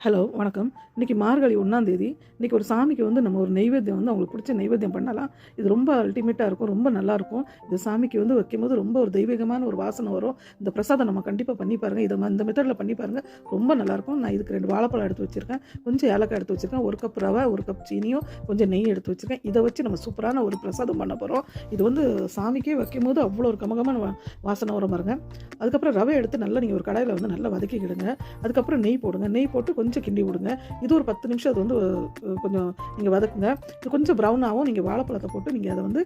Hello வணக்கம். இன்றைக்கி மார்கழி 1ஆம் தேதி. இன்றைக்கி ஒரு சாமிக்கு வந்து நம்ம ஒரு நெய்வேத்தியம் வந்து அவங்களுக்கு பிடிச்ச நெய்வேத்தியம் பண்ணலாம். இது ரொம்ப அல்டிமேட்டாக இருக்கும், ரொம்ப நல்லாயிருக்கும். இது சாமிக்கு வந்து வைக்கும்போது ரொம்ப ஒரு தெய்வீகமான ஒரு வாசனை வரும். இந்த பிரசாதம் நம்ம கண்டிப்பாக பண்ணி பாருங்கள். இந்த மெத்தடில் பண்ணி பாருங்கள், ரொம்ப நல்லாயிருக்கும். நான் இதுக்கு 2 வாழைப்பழம் எடுத்து வச்சுருக்கேன், கொஞ்சம் ஏலக்காய் எடுத்து வச்சுருக்கேன், 1 கப் ரவை, 1 கப் சீனியும், கொஞ்சம் நெய் எடுத்து வச்சுருக்கேன். இதை வச்சு நம்ம சூப்பரான ஒரு பிரசாதம் பண்ண போகிறோம். இது வந்து சாமிக்கே வைக்கும்போது அவ்வளோ ஒரு கமகமான வாசனை வரும் பாருங்க. அதுக்கப்புறம் ரவை எடுத்து நல்லா நீங்கள் ஒரு கடாயில் வந்து நல்லா வதக்கிக்கிடுங்க. அதுக்கப்புறம் நெய் போடுங்க. நெய் போட்டு கொஞ்சம் கிண்டி விடுங்க. இது ஒரு 10 நிமிஷம் அது வந்து கொஞ்சம் நீங்கள் வதக்குங்க. இது கொஞ்சம் ப்ரௌன் ஆகும். நீங்கள் வாழைப்பழத்தை போட்டு நீங்கள் அதை வந்து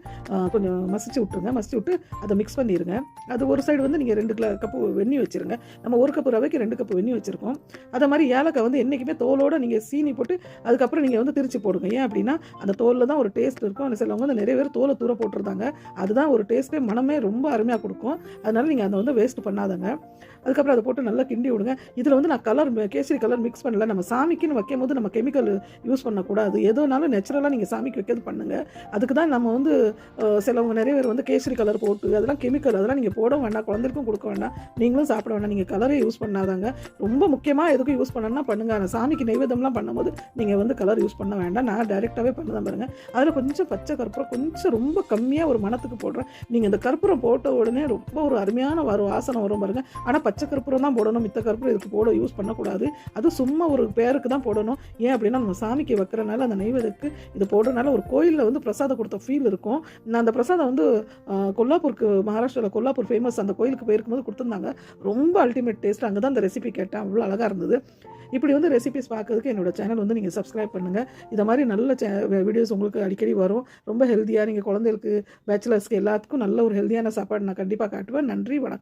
கொஞ்சம் மசிச்சு விட்ருங்க. மசிச்சு விட்டு அதை மிக்ஸ் பண்ணிடுங்க. அது ஒரு சைடு வந்து நீங்கள் 2 கப்பு வெந்நீர் வச்சுருங்க. நம்ம 1 கப்பு ரவைக்கு 2 கப்பு வெந்நீர் வச்சுருக்கோம். அதை மாதிரி ஏலக்காய் வந்து என்றைக்குமே தோலோடு நீங்கள் சீனி போட்டு அதுக்கப்புறம் நீங்கள் வந்து திரிச்சு போடுங்க. ஏன் அப்படின்னா அந்த தோலில் தான் ஒரு டேஸ்ட் இருக்கும். சிலவங்க வந்து நிறைய பேர் தோலை தூர போட்டுருந்தாங்க. அதுதான் ஒரு டேஸ்ட்டே, மனமே ரொம்ப அருமையாக கொடுக்கும். அதனால் நீங்கள் அதை வந்து வேஸ்ட் பண்ணாதங்க. அதுக்கப்புறம் அதை போட்டு நல்லா கிண்டி விடுங்க. இதில் வந்து நான் கேசரி கலர் மிக்ஸ் பண்ணல. நம்ம சாமிக்குன்னு வைக்கும் போது நம்ம கெமிக்கல் யூஸ் பண்ணக்கூடாது. எதுனாலும் நேச்சுரலாக நீங்கள் சாமிக்கு வைக்கிறது பண்ணுங்கள். அதுக்கு தான் நம்ம வந்து சிலவங்க நிறைய பேர் வந்து கேசரி கலர் போட்டு அதெல்லாம் கெமிக்கல், அதெல்லாம் நீங்கள் போட வேண்டாம், குழந்தைக்கும் கொடுக்க வேண்டாம், நீங்களும் சாப்பிட வேண்டாம். நீங்கள் கலரே யூஸ் பண்ணாதாங்க. ரொம்ப முக்கியமாக எதுக்கும் யூஸ் பண்ணணும்னா பண்ணுங்கள். ஆனால் சாமிக்கு நைவேத்தியம்லாம் பண்ணும்போது நீங்கள் வந்து கலர் யூஸ் பண்ண வேண்டாம். நான் டைரெக்டாகவே பண்ணதான் பாருங்கள். அதில் கொஞ்சம் பச்சை கற்பூரம் கொஞ்சம் ரொம்ப கம்மியாக ஒரு மணத்துக்கு போடுறேன். நீங்கள் இந்த கற்பூரம் போட்ட உடனே ரொம்ப ஒரு அருமையான வாசனை வரும் பாருங்கள். ஆனால் பச்சை கற்பூரம் தான் போடணும், மித்த கற்பூரம் இதுக்கு யூஸ் பண்ணக்கூடாது. அது சும்மா ஒரு பேருக்கு தான் போடணும். ஏன் அப்படின்னா நம்ம சாமிக்கு வைக்கிறனால அந்த நெய்வேத்தியத்துக்கு இது போடுறதுனால ஒரு கோயிலில் வந்து பிரசாதம் கொடுத்த ஃபீல் இருக்கும். நான் அந்த பிரசாதம் வந்து கொல்லாப்பூருக்கு, மகாராஷ்டிராவில் கொல்லாப்பூர் ஃபேமஸ், அந்த கோயிலுக்கு போயிருக்கும்போது கொடுத்துருந்தாங்க. ரொம்ப அல்டிமேட் டேஸ்ட். அங்கே தான் அந்த ரெசிபி கேட்டேன், அவ்வளோ அழகாக இருந்தது. இப்படி வந்து ரெசிபிஸ் பார்க்கறதுக்கு என்னோட சேனல் வந்து நீங்கள் சப்ஸ்கிரைப் பண்ணுங்கள். இதை மாதிரி நல்ல வீடியோஸ் உங்களுக்கு அடிக்கடி வரும். ரொம்ப ஹெல்த்தியாக நீங்கள் குழந்தைகளுக்கு, பேச்சுலர்ஸ்க்கு எல்லாத்துக்கும் நல்ல ஒரு ஹெல்த்தியான சாப்பாடு நான் கண்டிப்பாக காட்டுவேன். நன்றி, வணக்கம்.